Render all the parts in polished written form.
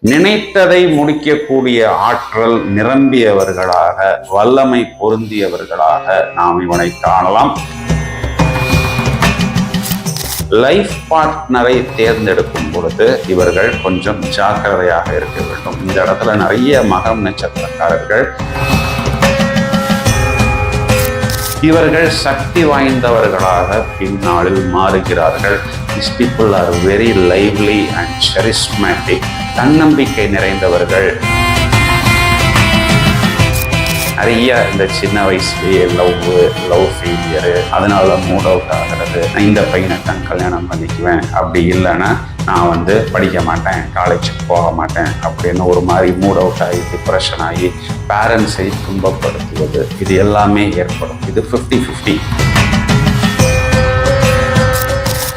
நினைத்ததை முடிக்கக்கூடிய ஆற்றல் நிரம்பியவர்களாக, வல்லமை பொருந்தியவர்களாக நாம் இவனை காணலாம். லைஃப் பார்ட்னரை தேர்ந்தெடுக்கும் பொழுது இவர்கள் கொஞ்சம் ஜாக்கிரதையாக இருக்க வேண்டும். இந்த இடத்துல நிறைய மகம் நட்சத்திரக்காரர்கள் இவர்கள் சக்தி வாய்ந்தவர்களாக பின்னாளில் மாறுகிறார்கள். These people are very lively and charismatic. தன்னம்பிக்கை நிறைந்தவர்கள். நிறைய இந்த சின்ன வயசுலேயே லவ் ஃபெயிலியரு, அதனால மூட் அவுட் ஆகிறது. இந்த பையனை தான் கல்யாணம் பண்ணிக்குவேன், அப்படி இல்லைன்னா நான் படிக்க மாட்டேன், காலேஜுக்கு போக மாட்டேன் அப்படின்னு ஒரு மாதிரி மூட் அவுட் ஆகி டிப்ரெஷன் ஆகி பேரண்ட்ஸை துன்பப்படுத்துவது, இது எல்லாமே ஏற்படும். இது 50-50.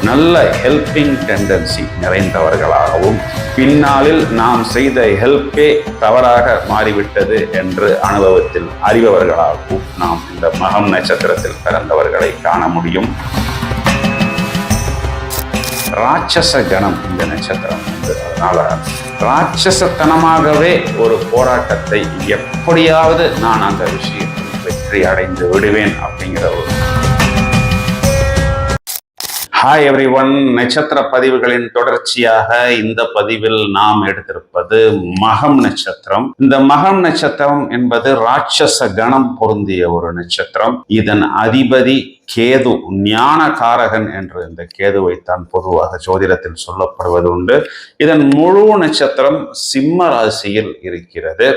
நல்ல ஹெல்பிங் டெண்டன்சி நிறைந்தவர்களாகவும், பின்னாளில் நாம் செய்த ஹெல்ப்பே தவறாக மாறிவிட்டது என்று அனுபவத்தில் அறிபவர்களாகவும் நாம் இந்த மகம் நட்சத்திரத்தில் பிறந்தவர்களை காண முடியும். ராட்சச கணம் இந்த நட்சத்திரம். அதனால ராட்சசத்தனமாகவே ஒரு போராட்டத்தை எப்படியாவது நான் அந்த விஷயத்தில் வெற்றி அடைந்து விடுவேன் அப்படிங்கிற ஒரு ஹாய் எவ்ரிவன். நட்சத்திர பதிவுகளின் தொடர்ச்சியாக இந்த பதிவில் நாம் எடுத்திருப்பது மகம் நட்சத்திரம். இந்த மகம் நட்சத்திரம் என்பது ராட்சச கணம் பொருந்திய ஒரு நட்சத்திரம். இதன் அதிபதி கேது, ஞான காரகன் என்று இந்த கேதுவைத்தான் பொதுவாக ஜோதிடத்தில் சொல்லப்படுவது உண்டு. இதன் முழு நட்சத்திரம் சிம்ம ராசியில் இருக்கிறது.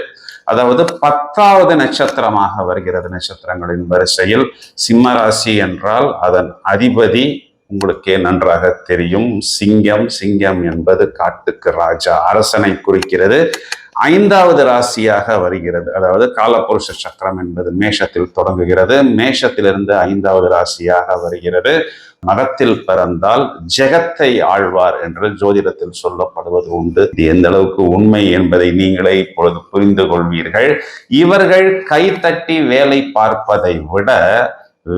அதாவது 10வது நட்சத்திரமாக வருகிறது நட்சத்திரங்களின் வரிசையில். சிம்ம ராசி என்றால் அதன் அதிபதி உங்களுக்கே நன்றாக தெரியும், சிங்கம். சிங்கம் என்பது காட்டுக்கு ராஜா, அரசனை குறிக்கிறது. 5வது ராசியாக வருகிறது. அதாவது காலபுருஷ சக்கரம் என்பது மேஷத்தில் தொடங்குகிறது. மேஷத்திலிருந்து 5வது ராசியாக வருகிறது. மகத்தில் பிறந்தால் ஜெகத்தை ஆழ்வார் என்று ஜோதிடத்தில் சொல்லப்படுவது உண்டு. இது எந்த அளவுக்கு உண்மை என்பதை நீங்களே இப்பொழுது புரிந்து கொள்வீர்கள். இவர்கள் கைத்தட்டி வேலை பார்ப்பதை விட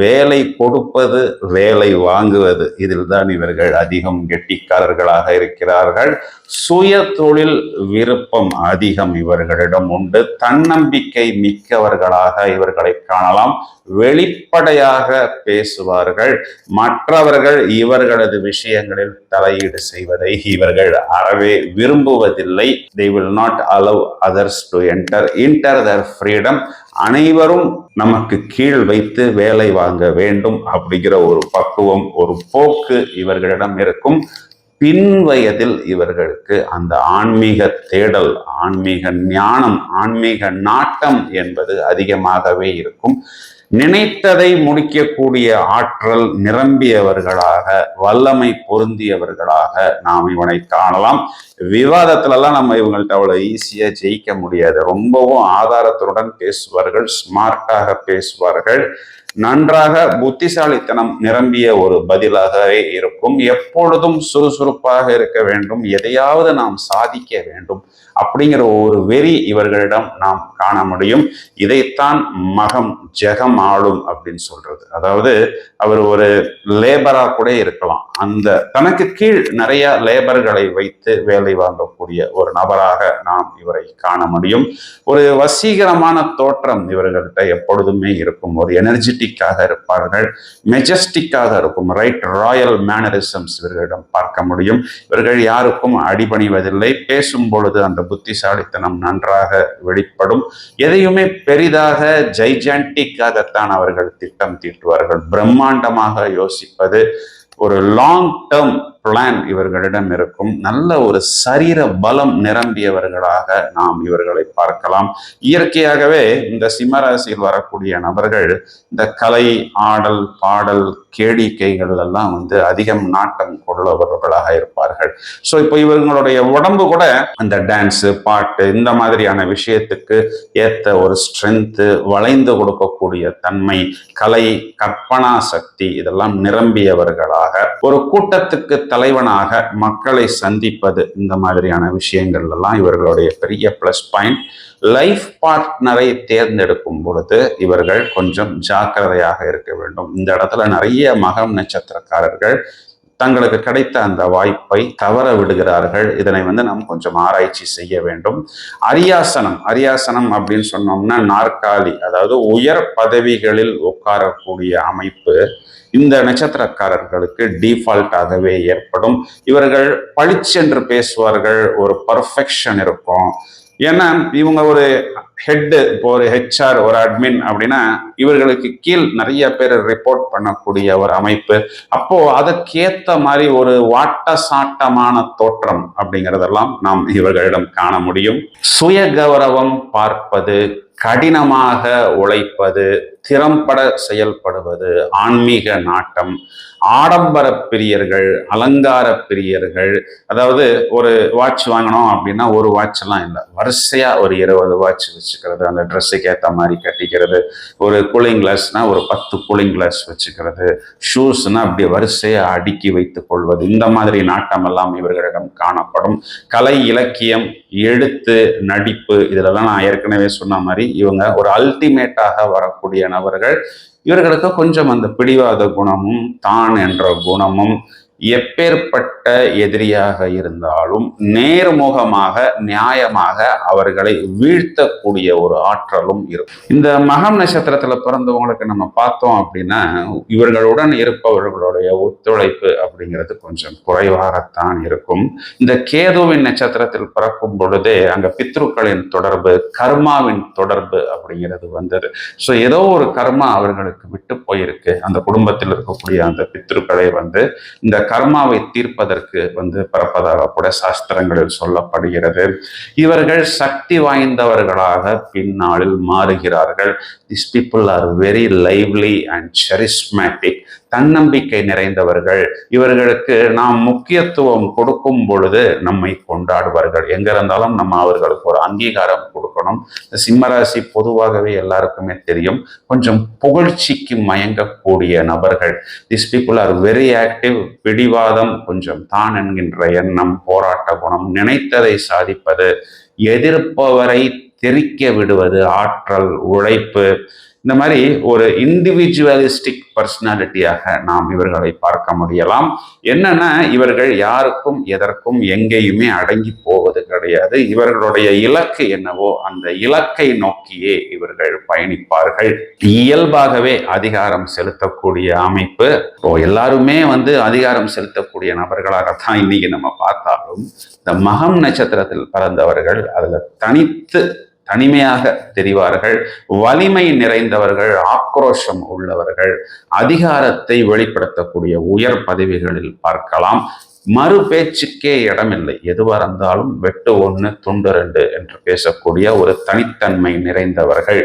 வேலை கொடுப்பது, வேலை வாங்குவது, இதில் தான் இவர்கள் அதிகம் கெட்டிக்காரர்களாக இருக்கிறார்கள். சுய தொழில் விருப்பம் அதிகம் இவர்களிடம் உண்டு. தன்னம்பிக்கை மிக்கவர்களாக இவர்களை காணலாம். வெளிப்படையாக பேசுவார்கள். மற்றவர்கள் இவர்களது விஷயங்களில் தலையீடு செய்வதை இவர்கள் அறவே விரும்புவதில்லை. They will not allow others to enter their freedom. அனைவரும் நமக்கு கீழ் வைத்து வேலை வாங்க வேண்டும் அப்படிங்கிற ஒரு பக்குவம், ஒரு போக்கு இவர்களிடம் இருக்கும். பின் வயதில் இவர்களுக்கு அந்த ஆன்மீக தேடல், ஆன்மீக ஞானம், ஆன்மீக நாட்டம் என்பது அதிகமாகவே இருக்கும். நினைத்ததை முடிக்கக்கூடிய ஆற்றல் நிரம்பியவர்களாக, வல்லமை பொருந்தியவர்களாக நாம் இவனை காணலாம். விவாதத்துலலாம் நம்ம இவங்கள்ட்ட அவ்வளவு ஈஸியா ஜெயிக்க முடியாது. ரொம்பவும் ஆதாரத்துடன் பேசுவார்கள், ஸ்மார்ட்டாக பேசுவார்கள். நன்றாக புத்திசாலித்தனம் நிரம்பிய ஒரு பதிலாகவே இருக்கும். எப்பொழுதும் சுறுசுறுப்பாக இருக்க வேண்டும், எதையாவது நாம் சாதிக்க வேண்டும் அப்படிங்கிற ஒரு வெறி இவர்களிடம் நாம் காண முடியும். இதைத்தான் மகம் ஜெகம் ஆளும் அப்படின்னு சொல்றது. அதாவது அவர் ஒரு லேபரா கூட இருக்கலாம். அந்த தனக்கு கீழ் நிறைய லேபர்களை வைத்து வேலை வாங்கக்கூடிய ஒரு நபராக நாம் இவரை காண முடியும். ஒரு வசீகரமான தோற்றம் இவர்கள்ட்ட எப்பொழுதுமே இருக்கும். ஒரு எனர்ஜெட்டிக்காக இருப்பார்கள், மெஜஸ்டிக்காக இருக்கும். ரைட் ராயல் மேனரிசம்ஸ் இவர்களிடம் பார்க்க முடியும். இவர்கள் யாருக்கும் அடிபணிவதில்லை. பேசும் பொழுது அந்த புத்திசாலித்தனம் நன்றாக வெளிப்படும். எதையுமே பெரிதாக ஜைஜான்டிக்காகத்தான் அவர்கள் திட்டம் தீட்டுவார்கள். பிரம்மாண்டமாக யோசிப்பது, ஒரு லாங் டேர்ம் பிளான் இவர்களிடம் இருக்கும். நல்ல ஒரு சரீர பலம் நிரம்பியவர்களாக நாம் இவர்களை பார்க்கலாம். இயற்கையாகவே இந்த சிம்மராசியில் வரக்கூடிய நபர்கள் இந்த கலை, ஆடல், பாடல், கேளிக்கைகள் எல்லாம் அதிகம் நாட்டம் கொள்ளவர்களாக இருப்பார்கள். ஸோ இப்போ இவங்களுடைய உடம்பு கூட அந்த டான்ஸு, பாட்டு, இந்த மாதிரியான விஷயத்துக்கு ஏற்ற ஒரு ஸ்ட்ரென்த்து, வளைந்து கொடுக்கக்கூடிய தன்மை, கலை, கற்பனா சக்தி, இதெல்லாம் நிரம்பியவர்களாக ஒரு கூட்டத்துக்கு தலைவனாக மக்களை சந்திப்பது, இந்த மாதிரியான விஷயங்கள் எல்லாம் இவர்களுடைய பெரிய பிளஸ் பாயிண்ட். லைஃப் பார்ட்னரை தேர்ந்தெடுக்கும் பொழுது இவர்கள் கொஞ்சம் ஜாக்கிரதையாக இருக்க வேண்டும். இந்த இடத்துல நிறைய மகம் நட்சத்திரக்காரர்கள் தங்களுக்கு கிடைத்த அந்த வாய்ப்பை தவற விடுகிறார்கள். இதனை நாம் கொஞ்சம் ஆராய்ச்சி செய்ய வேண்டும். அரியாசனம் அப்படின்னு சொன்னோம்னா நாற்காலி, அதாவது உயர் பதவிகளில் உட்காரக்கூடிய அமைப்பு இந்த நட்சத்திரக்காரர்களுக்கு டிஃபால்ட்டாகவே ஏற்படும். இவர்கள் பளிச்சென்று பேசுவார்கள், ஒரு பர்ஃபெக்ஷன் இருக்கும். ஏன்னா இவங்க ஒரு ஹெட்டு, இப்போ ஒரு ஹெச்ஆர், ஒரு அட்மின் அப்படின்னா இவர்களுக்கு கீழ் நிறைய பேர் ரிப்போர்ட் பண்ணக்கூடிய ஒரு அமைப்பு. அப்போ அதற்கேத்த மாதிரி ஒரு வாட்டசாட்டமான தோற்றம் அப்படிங்கிறதெல்லாம் நாம் இவர்களிடம் காண முடியும். சுய கௌரவம் பார்ப்பது, கடினமாக உழைப்பது, திறம்பட செயல்படுவது, ஆன்மீக நாட்டம், ஆடம்பர பிரியர்கள், அலங்கார பிரியர்கள். அதாவது ஒரு வாட்ச் வாங்கணும் அப்படின்னா ஒரு வாட்ச் எல்லாம் இல்லை, வரிசையா ஒரு 20 வாட்ச் வச்சுக்கிறது, அந்த ட்ரெஸ்ஸுக்கு ஏற்ற மாதிரி கட்டிக்கிறது. ஒரு கூலிங் கிளாஸ்னா ஒரு 10 கூலிங் கிளாஸ் வச்சுக்கிறது. ஷூஸ்னா அப்படி வரிசையா அடுக்கி வைத்துக் கொள்வது. இந்த மாதிரி நாட்டம் எல்லாம் இவர்களிடம் காணப்படும். கலை, இலக்கியம், எழுத்து, நடிப்பு, இதெல்லாம் நான் ஏற்கனவே சொன்ன மாதிரி இவங்க ஒரு அல்டிமேட்டாக வரக்கூடிய நபர்கள். இவர்களுக்கு கொஞ்சம் அந்த பிடிவாத குணமும் தான் என்ற குணமும், எப்பேற்பட்ட எதிரியாக இருந்தாலும் நேர்முகமாக நியாயமாக அவர்களை வீழ்த்தக்கூடிய ஒரு ஆற்றலும் இருக்கும். இந்த மகம் நட்சத்திரத்துல பிறந்தவங்களுக்கு நம்ம பார்த்தோம் அப்படின்னா இவர்களுடன் இருப்பவர்களுடைய ஒத்துழைப்பு அப்படிங்கிறது கொஞ்சம் குறைவாகத்தான் இருக்கும். இந்த கேதுவின் நட்சத்திரத்தில் பிறக்கும் பொழுதே அங்க பித்ருக்களின் தொடர்பு, கர்மாவின் தொடர்பு அப்படிங்கிறது வந்தது. ஸோ ஏதோ ஒரு கர்மா அவர்களுக்கு விட்டு போயிருக்கு. அந்த குடும்பத்தில் இருக்கக்கூடிய அந்த பித்ருக்களை இந்த கர்மாவை தீர்ப்பதற்கு பிறப்பதாக கூட சாஸ்திரங்களில் சொல்லப்படுகிறது. இவர்கள் சக்தி வாய்ந்தவர்களாக பின்னாளில் மாறுகிறார்கள். These people are very lively and charismatic. தன்னம்பிக்கை நிறைந்தவர்கள். இவர்களுக்கு நாம் முக்கியத்துவம் கொடுக்கும் பொழுது நம்மை கொண்டாடுவார்கள். எங்க இருந்தாலும் நம்ம அவர்களுக்கு ஒரு அங்கீகாரம் கொடுக்கணும். சிம்மராசி பொதுவாகவே எல்லாருக்குமே தெரியும், கொஞ்சம் புகழ்ச்சிக்கு மயங்கக்கூடிய நபர்கள். These people are very active. பிடிவாதம், கொஞ்சம் தான் என்கின்ற எண்ணம், போராட்ட குணம், நினைத்ததை சாதிப்பது, எதிர்ப்பவரை தெரிக்க விடுவது, ஆற்றல், உழைப்பு, இந்த மாதிரி ஒரு இண்டிவிஜுவலிஸ்டிக் பர்சனாலிட்டியாக நாம் இவர்களை பார்க்க முடியலாம். என்னன்னா இவர்கள் யாருக்கும் எதற்கும் எங்கேயுமே அடங்கி போவது கிடையாது. இவர்களுடைய இலக்கு என்னவோ அந்த இலக்கை நோக்கியே இவர்கள் பயணிப்பார்கள். இயல்பாகவே அதிகாரம் செலுத்தக்கூடிய அமைப்பு. எல்லாருமே அதிகாரம் செலுத்தக்கூடிய நபர்களாகத்தான் இன்னைக்கு நம்ம பார்த்தாலும் இந்த மகம் நட்சத்திரத்தில் பிறந்தவர்கள் அதுல தனிமையாக தெரிவார்கள். வலிமை நிறைந்தவர்கள், ஆக்ரோஷம் உள்ளவர்கள், அதிகாரத்தை வெளிப்படுத்தக்கூடிய உயர் பதவிகளில் பார்க்கலாம். மறு பேச்சுக்கே இடமில்லை. எதுவாக இருந்தாலும் வெட்டு 1 துண்டு 2 என்று பேசக்கூடிய ஒரு தனித்தன்மை நிறைந்தவர்கள்.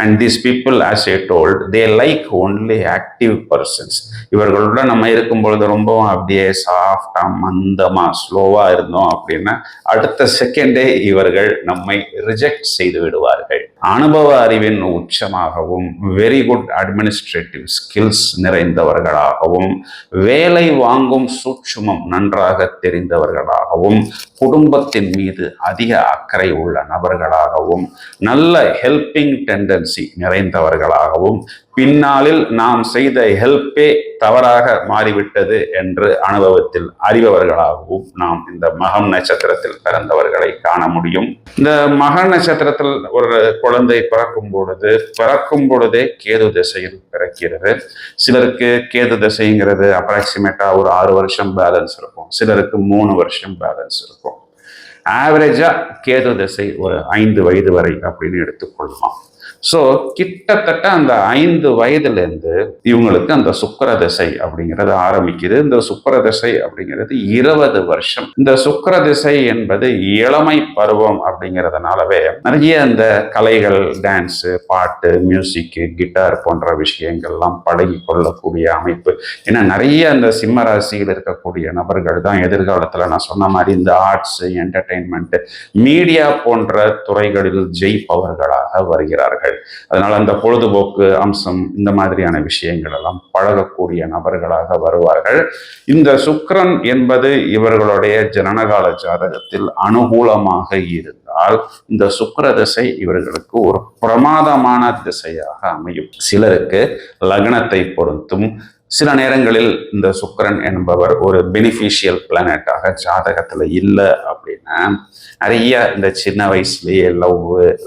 And these people, as I told, they like only active persons. இவர்களுடன் நம்ம இருக்கும் பொழுது ரொம்பவும் அப்படியே சாஃப்டா, மந்தமா, ஸ்லோவா இருந்தோம் அப்படின்னா அடுத்த செகண்டே இவர்கள் நம்மை ரிஜெக்ட் செய்து விடுவார்கள். அனுபவ அறிவின் உச்சமாகவும், வெரி குட் அட்மினிஸ்ட்ரேட்டிவ் ஸ்கில்ஸ் நிறைந்தவர்களாகவும், வேலை வாங்கும் சூட்சுமம் நன்றாக தெரிந்தவர்களாகவும், குடும்பத்தின் மீது அதிக அக்கறை உள்ள நபர்களாகவும், நல்ல ஹெல்பிங் டெண்டன்சி நிறைந்தவர்களாகவும், பின்னாளில் நாம் செய்த ஹெல்ப்பே தவறாக மாறிவிட்டது என்று அனுபவத்தில் அறிபவர்களாகவும் நாம் இந்த மகம் நட்சத்திரத்தில் பிறந்தவர்களை காண முடியும். இந்த மக நட்சத்திரத்தில் ஒரு குழந்தை பிறக்கும் பொழுதே கேது திசையில் பிறக்கிறது. சிலருக்கு கேது திசைங்கிறது அப்ராக்சிமேட்டா ஒரு 6 வருஷம் பேலன்ஸ் இருக்கும், சிலருக்கு 3 வருஷம் பேலன்ஸ் இருக்கும். ஆவரேஜா கேது திசை ஒரு 5 வயது வரை அப்படின்னு எடுத்துக்கொள்ளலாம். ஸோ கிட்டத்தட்ட அந்த 5 வயதுலேருந்து இவங்களுக்கு அந்த சுக்கிர திசை அப்படிங்கிறது ஆரம்பிக்குது. இந்த சுக்கிர திசை அப்படிங்கிறது 20 வருஷம். இந்த சுக்கிர திசை என்பது இளமை பருவம் அப்படிங்கிறதுனாலவே நிறைய அந்த கலைகள், டான்ஸு, பாட்டு, மியூசிக்கு, கிட்டார் போன்ற விஷயங்கள்லாம் பழகி கொள்ளக்கூடிய அமைப்பு. ஏன்னா நிறைய அந்த சிம்ம ராசியில் இருக்கக்கூடிய நபர்கள் தான் எதிர்காலத்தில் நான் சொன்ன மாதிரி இந்த ஆர்ட்ஸ், என்டர்டெயின்மெண்ட், மீடியா போன்ற துறைகளில் ஜெயிப்பவர்களாக வருகிறார்கள். அதனால அந்த பொழுதுபோக்கு அம்சம், இந்த மாதிரியான விஷயங்கள் எல்லாம் பழகக்கூடிய நபர்களாக வருவார்கள். இந்த சுக்கிரன் என்பது இவர்களுடைய ஜனனகால ஜாதகத்தில் அனுகூலமாக இருந்தால் இந்த சுக்கிர திசை இவர்களுக்கு ஒரு பிரமாதமான திசையாக அமையும். சிலருக்கு லக்னத்தை பொறுத்தும், சில நேரங்களில் இந்த சுக்கிரன் என்பவர் ஒரு பெனிஃபிஷியல் பிளானட்டாக ஜாதகத்துல இல்லை அப்படின்னா நிறைய இந்த சின்ன வயசுலயே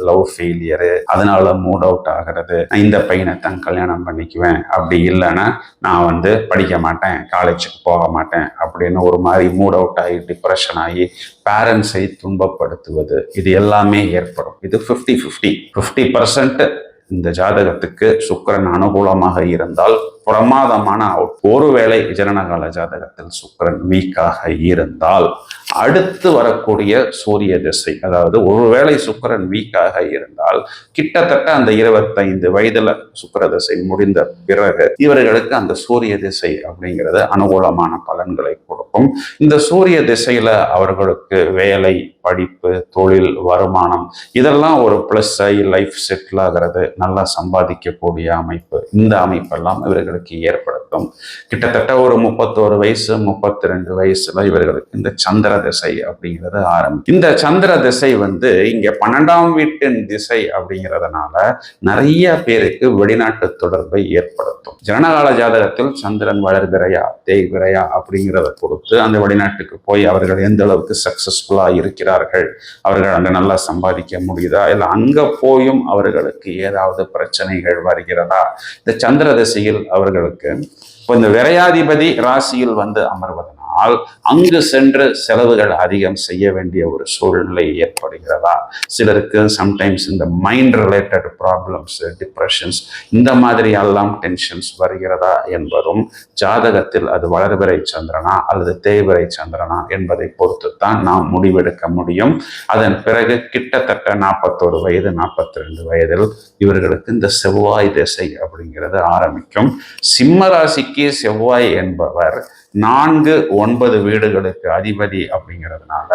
லவ் ஃபெயிலியரு, அதனால மூட் அவுட் ஆகிறது, இந்த பையனை தான் கல்யாணம் பண்ணிக்குவேன், அப்படி இல்லைன்னா நான் படிக்க மாட்டேன், காலேஜுக்கு போக மாட்டேன் அப்படின்னு ஒரு மாதிரி மூட் அவுட் ஆகி டிப்ரெஷன் ஆகி பேரண்ட்ஸை துன்பப்படுத்துவது, இது எல்லாமே ஏற்படும். இது 50% இந்த ஜாதகத்துக்கு சுக்கிரன் அனுகூலமாக இருந்தால் பிரமாதமான ஒருவேளை ஜனனகால ஜாதகத்தில் சுக்கிரன் வீக்காக இருந்தால் அடுத்து வரக்கூடிய சூரிய திசை, அதாவது ஒருவேளை சுக்கிரன் வீக்காக இருந்தால் கிட்டத்தட்ட அந்த 25 வயதுல சுக்கிர திசை முடிந்த பிறகு இவர்களுக்கு அந்த சூரிய திசை அப்படிங்கிறது அனுகூலமான பலன்களை கொடுக்கும். இந்த சூரிய திசையில அவர்களுக்கு வேலை, படிப்பு, தொழில், வருமானம் இதெல்லாம் ஒரு பிளஸ் ஆகி லைஃப் செட்டில் ஆகிறது, நல்லா சம்பாதிக்கக்கூடிய அமைப்பு, இந்த அமைப்பெல்லாம் இவர்களுக்கு ஏற்படுத்தும். கிட்டத்தட்ட ஒரு 31 வயசு 32 வயசுல இவர்களுக்கு இந்த சந்திர திசை அப்படிங்கிறது ஆரம்பிக்கும். இந்த சந்திர திசை இங்க 12ஆம் வீட்டின் திசை அப்படிங்கிறதுனால நிறைய பேருக்கு வெளிநாட்டு தொடர்பை ஏற்படுத்தும். ஜனனகால ஜாதகத்தில் சந்திரன் வளர்பிறையா தேய்பிறையா அப்படிங்கிறத பொறுத்து அந்த வெளிநாட்டுக்கு போய் அவர்கள் எந்த அளவுக்கு சக்சஸ்ஃபுல்லா இருக்கிறார்கள், அவர்கள் அங்க நல்லா சம்பாதிக்க முடியுதா, இல்லை அங்க போயும் அவர்களுக்கு ஏதாவது பிரச்சனைகள் வருகிறதா, இந்த சந்திர திசையில் அவர்களுக்கு இந்த விரையாதிபதி ராசியில் அமர்வதனால் அங்கு சென்று செலவுகள் அதிகம் செய்ய வேண்டிய ஒரு சூழ்நிலை ஏற்படுகிறதா, சிலருக்கு சம்டைம்ஸ் இந்த மைண்ட் ரிலேட்டட் ப்ராப்ளம்ஸ், டிப்ரெஷன்ஸ், இந்த மாதிரி எல்லாம் டென்ஷன்ஸ் வருகிறதா என்பதும் ஜாதகத்தில் அது வளர்பிறை சந்திரனா அல்லது தேய்பிறை சந்திரனா என்பதை பொறுத்து தான் நாம் முடிவெடுக்க முடியும். அதன் பிறகு கிட்டத்தட்ட 41 வயது 42 வயதில் இவர்களுக்கு இந்த செவ்வாய் திசை அப்படிங்கிறது ஆரம்பிக்கும். சிம்ம ராசிக்கு செவ்வாய் என்பவர் 4-9 வீடுகளுக்கு அதிபதி அப்படிங்கிறதுனால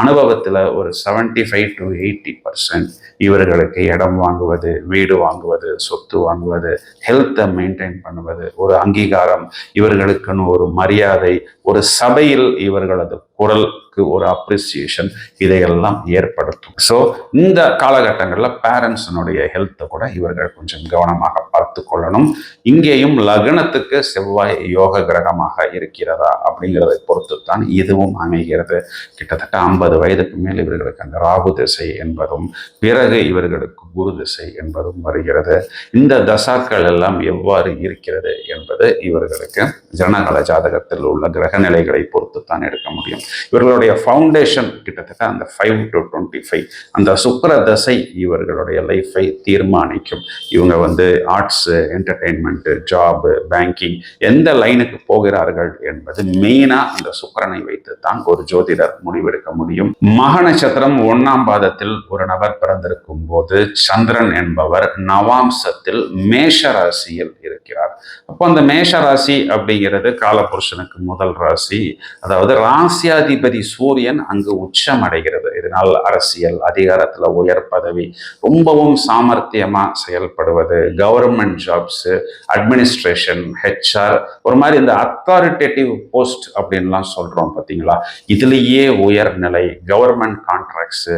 அனுபவத்துல ஒரு 75 to 80% இவர்களுக்கு இடம் வாங்குவது, வீடு வாங்குவது, சொத்து வாங்குவது, ஹெல்த்தை மெயின்டைன் பண்ணுவது, ஒரு அங்கீகாரம், இவர்களுக்குன்னு ஒரு மரியாதை, ஒரு சபையில் இவர்களது குரலுக்கு ஒரு அப்ரிசியேஷன், இதையெல்லாம் ஏற்படுத்தும். ஸோ இந்த காலகட்டங்களில் பேரண்ட்ஸினுடைய ஹெல்த்தை கூட இவர்கள் கொஞ்சம் கவனமாக பார்த்து கொள்ளணும். இங்கேயும் லக்னத்துக்கு செவ்வாய் யோக கிரகமாக இருக்கிறதா அப்படிங்கிறதை பொறுத்து தான் இதுவும் அமைகிறது. கிட்டத்தட்ட 50 வயதுக்கு மேல் இவர்களுக்கு அந்த ராகு திசை என்பதும் பிறகு இவர்களுக்கு குரு திசை என்பதும் வருகிறது. இந்த தசாக்கள் எல்லாம் எவ்வாறு இருக்கிறது என்பது இவர்களுக்கு ஜனனகால ஜாதகத்தில் உள்ள கிரக நிலைகளை பொறுத்து தான் எடுக்க முடியும். இவர்களுடைய ஃபவுண்டேஷன் கிட்டத்தட்ட அந்த 5 to 25 அந்த சுக்கிர தசை இவர்களுடைய லைஃபை தீர்மானிக்கும். இவங்க ஆர்ட்ஸ், என்டர்டெயின்மெண்ட், ஜாப், பேங்கிங் எந்த லைனுக்கு போகிறார்கள் என்பது மெயினா அந்த சுக்கிரனை வைத்து தான் ஒரு ஜோதிடர் முடிவெடுக்க முடியும். மக நட்சத்திரம் 1ஆம் பாதத்தில் ஒரு நபர் பிறந்திருக்கும் போது சந்திரன் என்பவர் நவாம்சத்தில் மேஷ ராசியில் இருக்கிறார். அப்போ அந்த மேஷ ராசி அப்படிங்கிறது காலபுருஷனுக்கு முதல் ராசி, அதாவது ராசியாதிபதி சூரியன் அங்கு உச்சம் அடைகிறது. இதனால் அரசியல், அதிகாரத்துல உயர் பதவி, ரொம்பவும் சாமர்த்தியமா செயல்படுவது, கவர்மெண்ட் ஜாப்ஸ், அட்மினிஸ்ட்ரேஷன், ஹெச்ஆர், ஒரு மாதிரி இந்த அத்தாரிட்டேட்டிவ் போஸ்ட் அப்படின்லாம் சொல்றோம் பார்த்தீங்களா, இதுலேயே உயர்நிலை, கவர்மெண்ட் கான்ட்ராக்ட்ஸ்,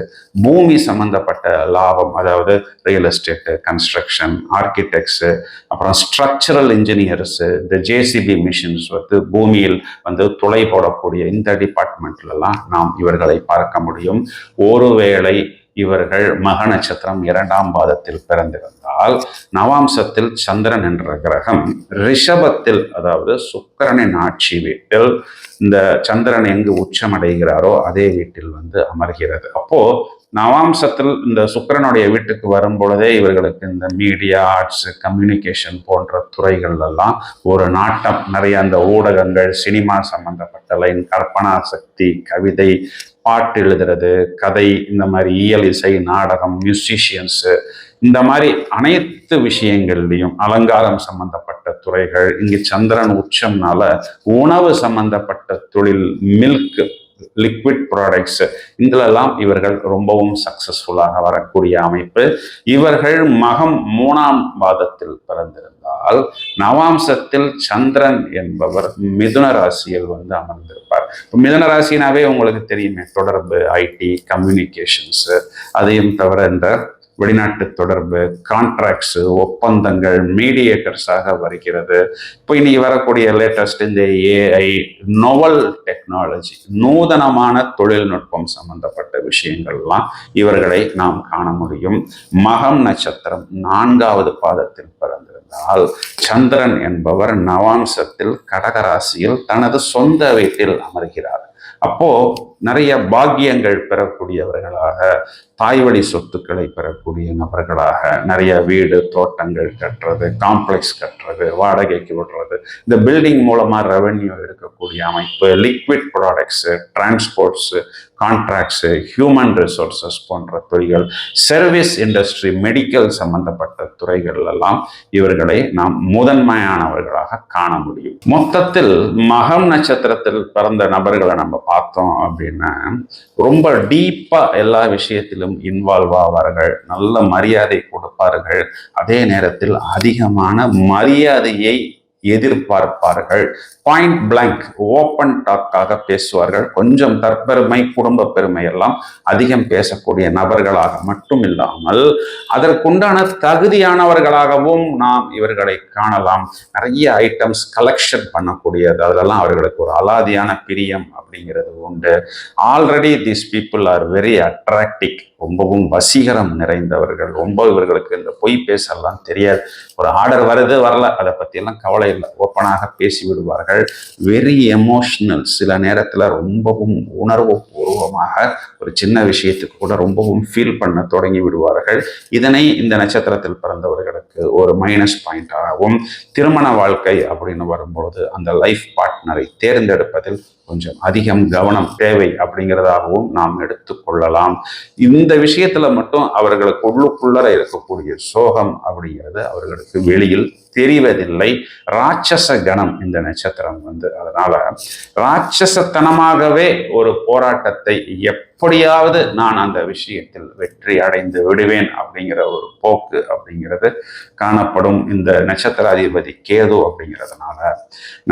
பூமி சம்பந்தப்பட்ட லாபம், அதாவது ரியல் எஸ்டேட், கன்ஸ்ட்ரக்ஷன், ஆர்கிடெக்ட்ஸ், அப்புறம் ஸ்ட்ரக்சரல் இன்ஜினியர்ஸ், இந்த ஜேசிபி மிஷின்ஸ் பூமியில் துளை போடக்கூடிய இந்த டிபார்ட்மெண்ட்லாம் நாம் இவர்களை பார்க்க முடியும். ஒருவேளை இவர்கள் மக நட்சத்திரம் 2ஆம் பாதத்தில் பிறந்திருந்தால் நவாம்சத்தில் சந்திரன் என்ற கிரகம் ரிஷபத்தில், அதாவது சுக்கிரனின் ஆட்சி வீட்டில் இந்த சந்திரன் எங்கு உச்சமடைகிறாரோ அதே வீட்டில் அமர்கிறது. அப்போ நவாம்சத்தில் இந்த சுக்கிரனுடைய வீட்டுக்கு வரும் பொழுதே இவர்களுக்கு இந்த மீடியா, ஆர்ட்ஸ், கம்யூனிகேஷன் போன்ற துறைகள் எல்லாம் ஒரு நாட்டம், நிறைய அந்த ஊடகங்கள், சினிமா சம்பந்தப்பட்ட லைன், கற்பனா சக்தி, கவிதை, பாட்டு எழுதுறது, கதை, இந்த மாதிரி இயல், இசை, நாடகம், மியூசிஷியன்ஸ், இந்த மாதிரி அனைத்து விஷயங்கள்லையும் அலங்காரம் சம்பந்தப்பட்ட துறைகள், இங்கு சந்திரன் உச்சம்னால உணவு சம்பந்தப்பட்ட தொழில், மில்க், லிக்விட் ப்ராடக்ட்ஸ், இதிலெல்லாம் இவர்கள் ரொம்பவும் சக்சஸ்ஃபுல்லாக வரக்கூடிய அமைப்பு. இவர்கள் மகம் 3ஆம் பாதத்தில் பிறந்திருந்தால் நவாம்சத்தில் சந்திரன் என்பவர் மிதுன ராசியில் அமர்ந்திருப்பார். மிதுன ராசினாவே உங்களுக்கு தெரியுமே, தொடர்பு, ஐடி, கம்யூனிகேஷன்ஸ், அதையும் தவிர இந்த வெளிநாட்டு தொடர்பு, கான்ட்ராக்ட்ஸ், ஒப்பந்தங்கள், மீடியேட்டர்ஸாக வருகிறது. இப்போ இன்னைக்கு வரக்கூடிய லேட்டஸ்ட் இந்த ஏஐ, நோவல் டெக்னாலஜி, நூதனமான தொழில்நுட்பம் சம்பந்தப்பட்ட விஷயங்கள்லாம் இவர்களை நாம் காண முடியும். மகம் நட்சத்திரம் 4வது பாதத்தில் பிறந்திருந்தால் சந்திரன் என்பவர் நவாம்சத்தில் கடகராசியில் தனது சொந்த வீட்டில் அமர்கிறார். அப்போ நிறைய பாக்கியங்கள் பெறக்கூடியவர்களாக, தாய்வழி சொத்துக்களை பெறக்கூடிய நபர்களாக, நிறைய வீடு தோட்டங்கள் கட்டுறது, காம்ப்ளெக்ஸ் கட்டுறது, வாடகைக்கு விடுறது, இந்த பில்டிங் மூலமா ரெவென்யூ எடுக்கக்கூடிய அமைப்பு, liquid products, transports, contracts, human resources போன்ற துறைகள், சர்வீஸ் இண்டஸ்ட்ரி, மெடிக்கல் சம்பந்தப்பட்ட துறைகள் எல்லாம் இவர்களை நாம் முதன்மையானவர்களாக காண முடியும். மொத்தத்தில் மகம் நட்சத்திரத்தில் பிறந்த நபர்களை நம்ம பார்த்தோம் அப்படின்னா ரொம்ப டீப்பா எல்லா விஷயத்திலும் இன்வால்வ் ஆவார்கள், நல்ல மரியாதை கொடுப்பார்கள், அதே நேரத்தில் அதிகமான மரியாதையை எதிர்பார்ப்பார்கள். பாயிண்ட் பிளாங்க் ஓப்பன் டாக்காக பேசுவார்கள். கொஞ்சம் தற்பெருமை, குடும்ப பெருமை எல்லாம் அதிகம் பேசக்கூடிய நபர்களாக மட்டும் இல்லாமல் அதற்குண்டான தகுதியானவர்களாகவும் நாம் இவர்களை காணலாம். நிறைய ஐட்டம்ஸ் கலெக்ஷன் பண்ணக்கூடியது, அதிலெல்லாம் அவர்களுக்கு ஒரு அலாதியான பிரியம் அப்படிங்கிறது உண்டு. Already this people are very attractive, ரொம்பவும் வசீகரம் நிறைந்தவர்கள். ரொம்ப இவர்களுக்கு இந்த பொய் பேசலாம் தெரியாது. ஒரு ஆர்டர் வருது வரல அதை பத்தி எல்லாம் கவலை இல்லை, ஓப்பனாக பேசி விடுவார்கள். வெரி எமோஷனல், சில நேரத்தில் ரொம்பவும் உணர்வு பூர்வமாக ஒரு சின்ன விஷயத்துக்கு கூட ரொம்பவும் ஃபீல் பண்ண தொடங்கி விடுவார்கள். இதனை இந்த நட்சத்திரத்தில் பிறந்தவர்களுக்கு ஒரு மைனஸ் பாயிண்டாகவும், திருமண வாழ்க்கை அப்படின்னு வரும்பொழுது அந்த லைஃப் பார்ட்னரை தேர்ந்தெடுப்பதில் கொஞ்சம் அதிகம் கவனம் தேவை அப்படிங்கிறதாகவும் நாம் எடுத்துக்கொள்ளலாம். இந்த விஷயத்துல மட்டும் அவர்களுக்கு உள்ளுக்குள்ளர இருக்கக்கூடிய சோகம் அப்படிங்கிறது அவர்களுக்கு வெளியில் தெரிவதில்லை. ராட்சச கணம் இந்த நட்சத்திரம் அதனால ராட்சசத்தனமாகவே ஒரு போராட்டத்தை எப்படியாவது நான் அந்த விஷயத்தில் வெற்றி அடைந்து விடுவேன் அப்படிங்கிற ஒரு போக்கு அப்படிங்கிறது காணப்படும். இந்த நட்சத்திராதிபதி கேது அப்படிங்கிறதுனால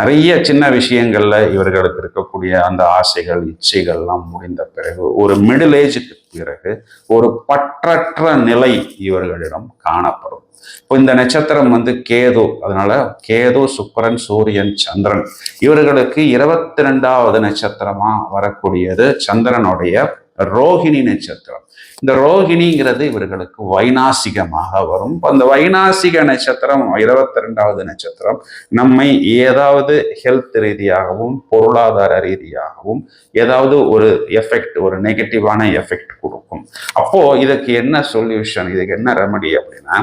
நிறைய சின்ன விஷயங்கள்ல இவர்களுக்கு இருக்கக்கூடிய அந்த ஆசைகள், இச்சைகள்லாம் முடிந்த பிறகு ஒரு மிடில் ஏஜுக்கு பிறகு ஒரு பற்றற்ற நிலை இவர்களிடம் காணப்படும். இப்போ இந்த நட்சத்திரம் கேது, அதனால கேது, சுக்கிரன், சூரியன், சந்திரன் இவர்களுக்கு 22வது நட்சத்திரமா வரக்கூடியது சந்திரனுடைய ரோஹிணி நட்சத்திரம். இந்த ரோஹிணிங்கிறது இவர்களுக்கு வைநாசிகமாக வரும். அந்த வைநாசிக நட்சத்திரம் 22வது நட்சத்திரம் நம்மை ஏதாவது ஹெல்த் ரீதியாகவும் பொருளாதார ரீதியாகவும் ஏதாவது ஒரு எஃபெக்ட், ஒரு நெகட்டிவான எஃபெக்ட் கொடுக்கும். அப்போ இதுக்கு என்ன சொல்யூஷன், இதுக்கு என்ன ரெமடி அப்படின்னா,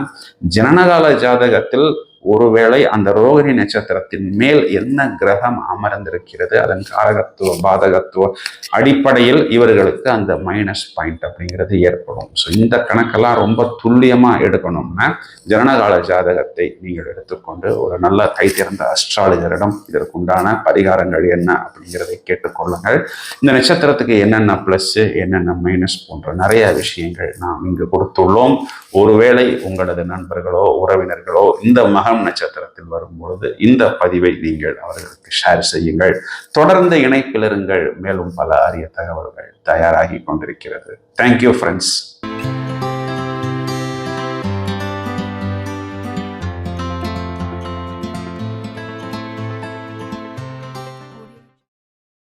ஜனனகால ஜாதகத்தில் ஒருவேளை அந்த ரோகிணி நட்சத்திரத்தின் மேல் என்ன கிரகம் அமர்ந்திருக்கிறது, அதன் காரகத்துவ பாதகத்துவ அடிப்படையில் இவர்களுக்கு அந்த மைனஸ் பாயிண்ட் அப்படிங்கிறது ஏற்படும். ஸோ இந்த கணக்கெல்லாம் ரொம்ப துல்லியமா எடுக்கணும்னா ஜனனகால ஜாதகத்தை நீங்கள் எடுத்துக்கொண்டு ஒரு நல்ல கைதிறந்த அஸ்ட்ராலஜரிடம் இதற்குண்டான பரிகாரங்கள் என்ன அப்படிங்கிறதை கேட்டுக்கொள்ளுங்கள். இந்த நட்சத்திரத்துக்கு என்னென்ன பிளஸ் என்னென்ன மைனஸ் போன்ற நிறைய விஷயங்கள் நாம் இங்கு கொடுத்துள்ளோம். ஒருவேளை உங்களது நண்பர்களோ உறவினர்களோ இந்த மகம் நட்சத்திரத்தில் வரும்பொழுது இந்த பதிவை நீங்கள் அவர்களுக்கு ஷேர் செய்யுங்கள். தொடர்ந்து இணைப்பில் இருங்கள். மேலும் பல அரிய தகவல்கள் தயாராகி கொண்டிருக்கிறது. Thank you friends.